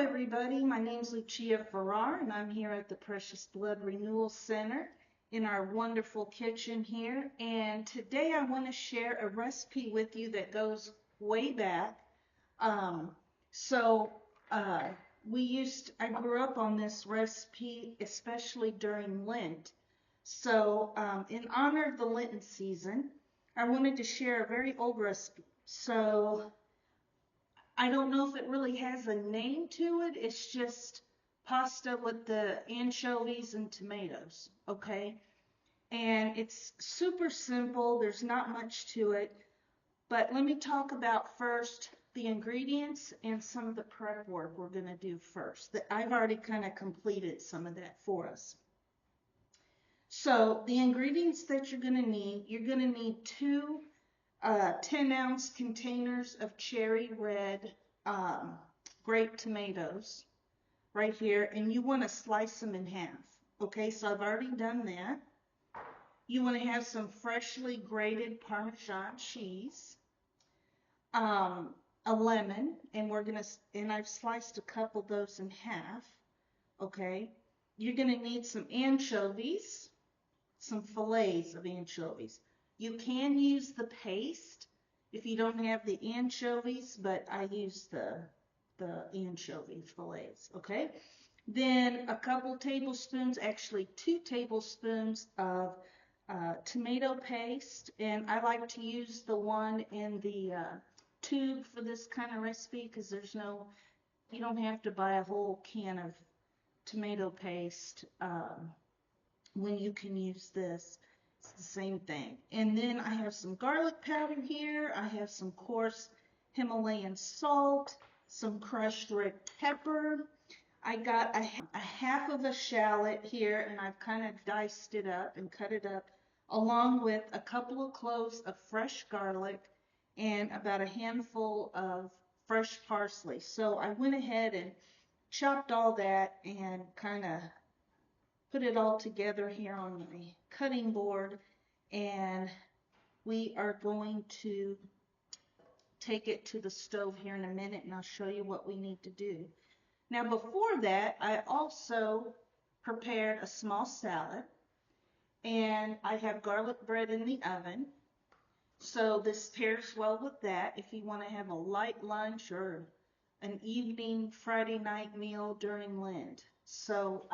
everybody. My name's Lucia Ferrara, and I'm here at the Precious Blood Renewal Center in our wonderful kitchen here. And today I want to share a recipe with you that goes way back. Um, so I grew up on this recipe, especially during Lent. So in honor of the Lenten season, I wanted to share a very old recipe. So I don't know if it really has a name to it. It's just pasta with the anchovies and tomatoes, okay? And it's super simple. There's not much to it. But let me talk about first the ingredients and some of the prep work we're going to do first. I've already kind of completed some of that for us. So the ingredients that you're going to need two 10-ounce containers of cherry red grape tomatoes right here, and you want to slice them in half. Okay, so I've already done that. You want to have some freshly grated Parmesan cheese, a lemon, and I've sliced a couple of those in half. Okay, you're going to need some anchovies, some fillets of anchovies. You can use the paste if you don't have the anchovies, but I use the anchovy fillets, okay? Then a couple tablespoons, actually 2 tablespoons of tomato paste, and I like to use the one in the tube for this kind of recipe because you don't have to buy a whole can of tomato paste when you can use this. It's the same thing. And then I have some garlic powder here. I have some coarse Himalayan salt, some crushed red pepper. I got a half of a shallot here, and I've kind of diced it up and cut it up, along with a couple of cloves of fresh garlic and about a handful of fresh parsley. So I went ahead and chopped all that and kind of put it all together here on my cutting board, and we are going to take it to the stove here in a minute, and I'll show you what we need to do. Now before that, I also prepared a small salad, and I have garlic bread in the oven, so this pairs well with that if you want to have a light lunch or an evening Friday night meal during Lent. So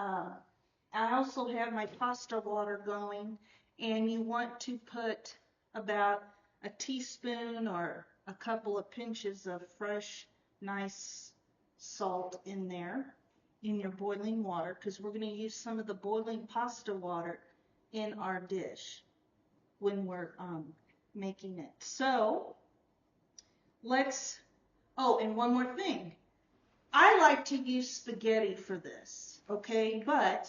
I also have my pasta water going, and you want to put about a teaspoon or a couple of pinches of fresh, nice salt in there in your boiling water, because we're going to use some of the boiling pasta water in our dish when we're making it. So and one more thing. I like to use spaghetti for this, okay, but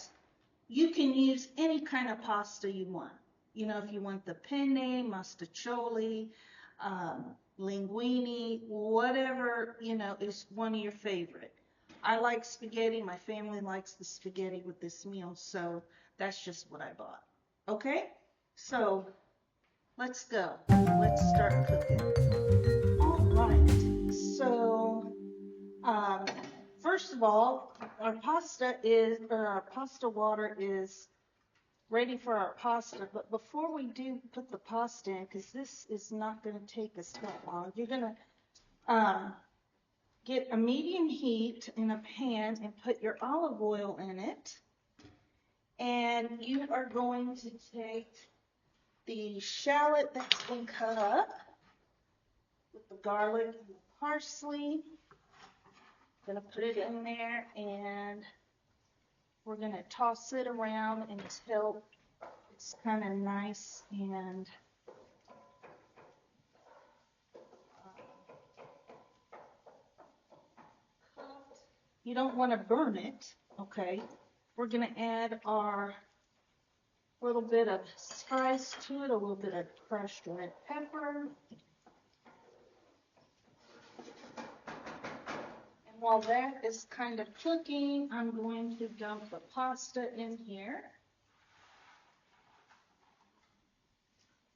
you can use any kind of pasta you want. You know, if you want the penne, mostaccioli, linguine, whatever, is one of your favorite. I like spaghetti. My family likes the spaghetti with this meal, so that's just what I bought. Okay? So, let's go. Let's start cooking. All right. So, first of all, our pasta water is ready for our pasta. But before we do put the pasta in, because this is not going to take us that long, you're going to get a medium heat in a pan and put your olive oil in it. And you are going to take the shallot that's been cut up with the garlic and the parsley. Gonna put it in there, and we're gonna toss it around until it's kind of nice and cooked. You don't want to burn it, okay? We're gonna add our little bit of spice to it, a little bit of crushed red pepper. While that is kind of cooking, I'm going to dump the pasta in here.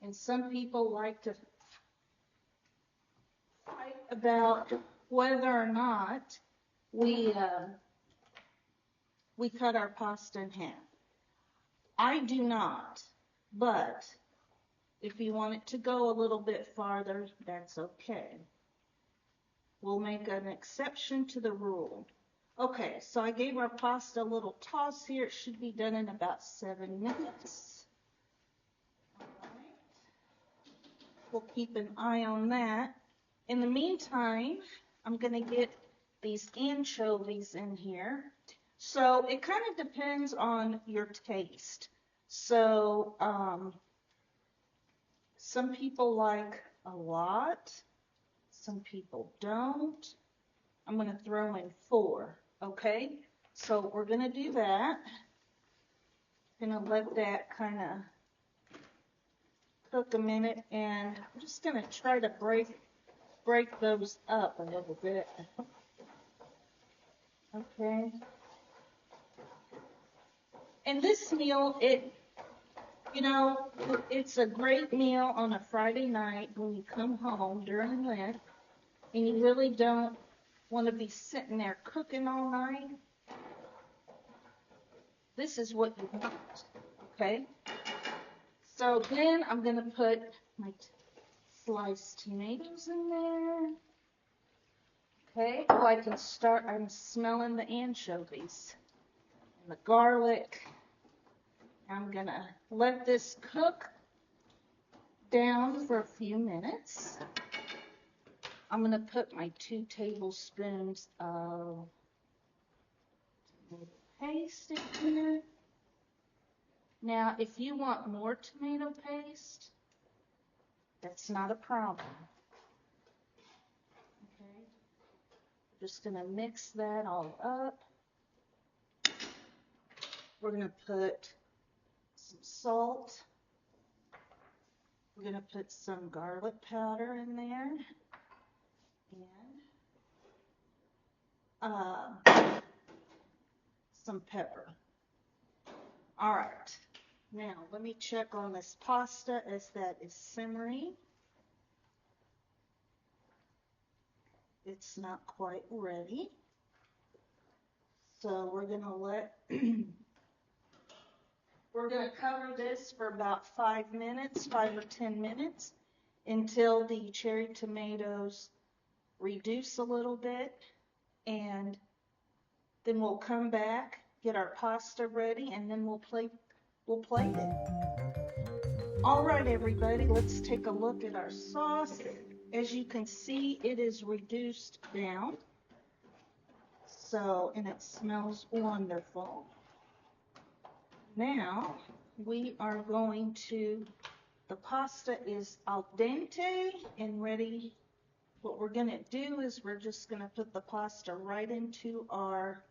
And some people like to fight about whether or not we cut our pasta in half. I do not, but if you want it to go a little bit farther, that's okay. We'll make an exception to the rule. Okay, so I gave our pasta a little toss here. It should be done in about 7 minutes. All right. We'll keep an eye on that. In the meantime, I'm going to get these anchovies in here. So it kind of depends on your taste. So some people like a lot, some people don't. I'm going to throw in 4, okay? So we're going to do that. Going to let that kind of cook a minute, and I'm just going to try to break those up a little bit. Okay. And this meal, it's a great meal on a Friday night when you come home during Lent and you really don't want to be sitting there cooking all night. This is what you want, okay? So then I'm going to put my sliced tomatoes in there. Okay, oh, I can start, I'm smelling the anchovies and the garlic. I'm going to let this cook down for a few minutes. I'm going to put my 2 tablespoons of tomato paste in here. Now, if you want more tomato paste, that's not a problem. Okay, just going to mix that all up. We're going to put some salt. We're going to put some garlic powder in there. And some pepper. All right. Now, let me check on this pasta as that is simmering. It's not quite ready. So we're going to we're going to cover this for about 5 minutes, 5 or 10 minutes, until the cherry tomatoes reduce a little bit, and then we'll come back, get our pasta ready, and then we'll plate it. All right, everybody, let's take a look at our sauce. As you can see, it is reduced down. So, and it smells wonderful. Now, we are going to, the pasta is al dente and ready. What we're going to do is we're just going to put the pasta right into our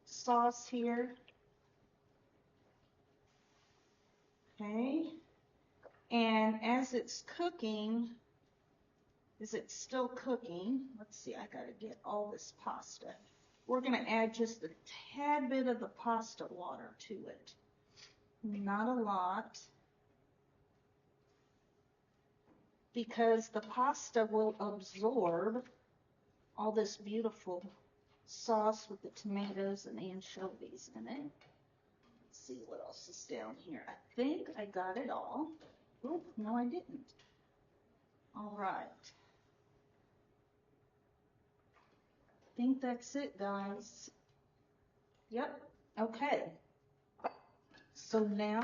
sauce here. Okay. And as it's cooking, it's still cooking, let's see, I got to get all this pasta. We're going to add just a tad bit of the pasta water to it. Not a lot, because the pasta will absorb all this beautiful sauce with the tomatoes and anchovies in it. Let's see what else is down here. I think I got it all. Oh, no, I didn't. All right. I think that's it, guys. Yep. Okay. So now,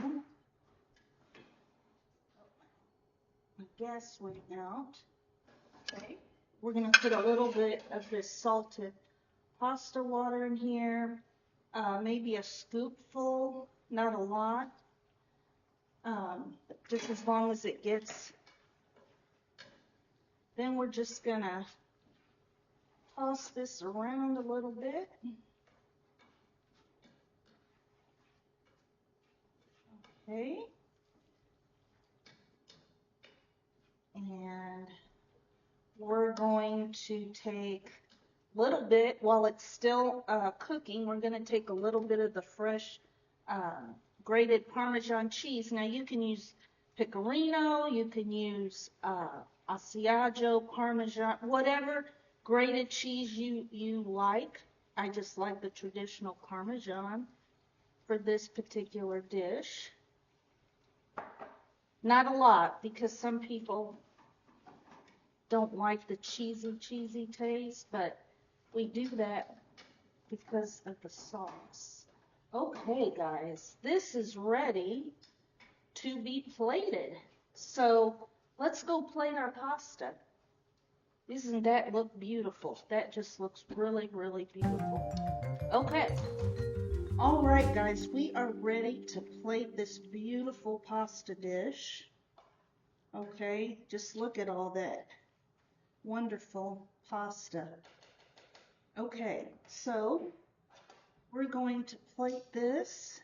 my gas went out. Okay. We're going to put a little bit of this salted pasta water in here. Maybe a scoopful, not a lot. Just as long as it gets. Then we're just going to toss this around a little bit. Okay. And we're going to take a little bit, while it's still cooking, we're going to take a little bit of the fresh grated Parmesan cheese. Now you can use Pecorino, you can use Asiago, Parmesan, whatever grated cheese you like. I just like the traditional Parmesan for this particular dish. Not a lot, because some people don't like the cheesy taste, but we do that because of the sauce. Okay, guys, this is ready to be plated. So let's go plate our pasta. Doesn't that look beautiful? That just looks really, really beautiful. Okay. All right, guys, we are ready to plate this beautiful pasta dish. Okay, just look at all that wonderful pasta. Okay, so we're going to plate this.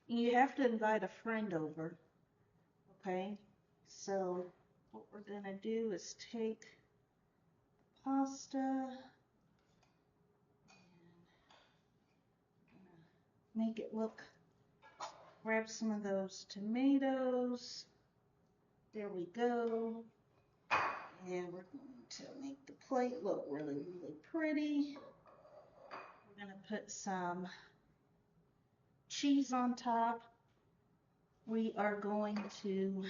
You have to invite a friend over. Okay, so what we're going to do is take the pasta and make it look, grab some of those tomatoes. There we go. And we're going to make the plate look really, really pretty. We're going to put some cheese on top. We are going to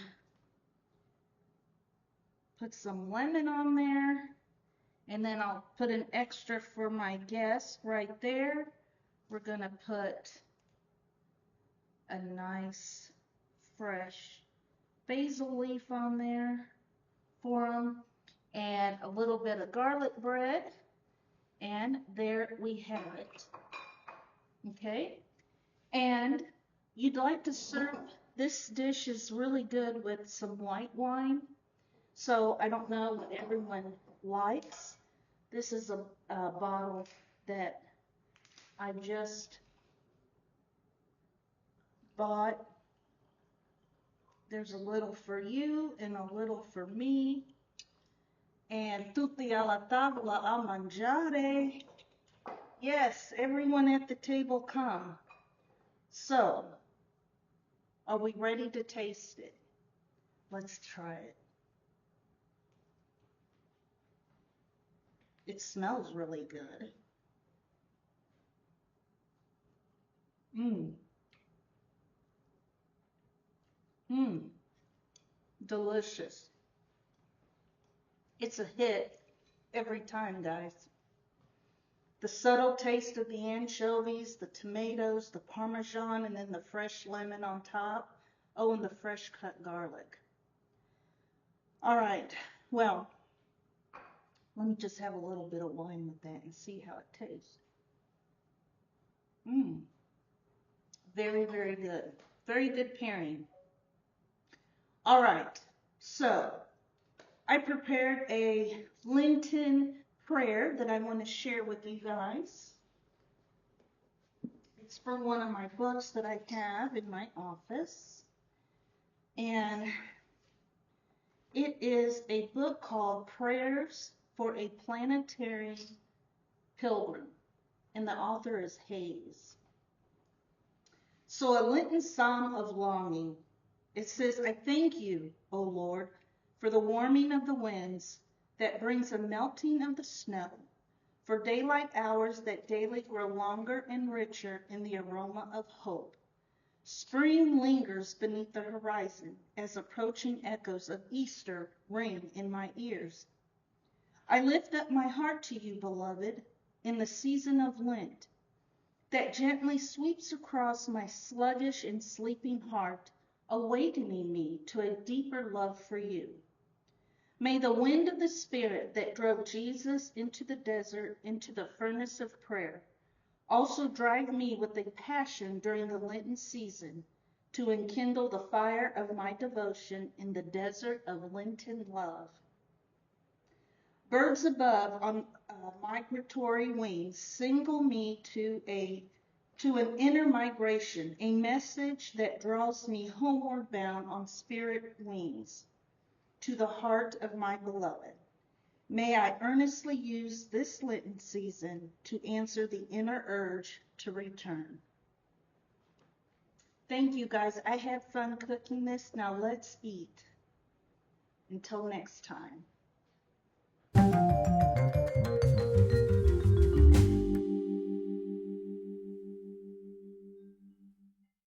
put some lemon on there. And then I'll put an extra for my guest right there. We're going to put a nice fresh basil leaf on there for them, and a little bit of garlic bread, and there we have it. Okay, and you'd like to serve this dish is really good with some white wine. So I don't know what everyone likes. This is a bottle that I just bought. There's a little for you and a little for me. And tutti alla tavola a mangiare. Yes, everyone at the table come. So, are we ready to taste it? Let's try it. It smells really good. Delicious. It's a hit every time, guys. The subtle taste of the anchovies, the tomatoes, the Parmesan, and then the fresh lemon on top. Oh, and the fresh cut garlic. All right, well, let me just have a little bit of wine with that and see how it tastes. Very, very good. Very good pairing. All right, so I prepared a Lenten prayer that I want to share with you guys. It's from one of my books that I have in my office. And it is a book called Prayers for a Planetary Pilgrim. And the author is Hayes. So a Lenten psalm of longing. It says, I thank you, O Lord, for the warming of the winds that brings a melting of the snow, for daylight hours that daily grow longer and richer in the aroma of hope. Spring lingers beneath the horizon as approaching echoes of Easter ring in my ears. I lift up my heart to you, beloved, in the season of Lent, that gently sweeps across my sluggish and sleeping heart, awakening me to a deeper love for you. May the wind of the Spirit that drove Jesus into the desert, into the furnace of prayer, also drive me with a passion during the Lenten season to enkindle the fire of my devotion in the desert of Lenten love. Birds above on migratory wings signal me to an inner migration, a message that draws me homeward bound on spirit wings to the heart of my beloved. May I earnestly use this Lenten season to answer the inner urge to return. Thank you, guys. I had fun cooking this. Now let's eat. Until next time.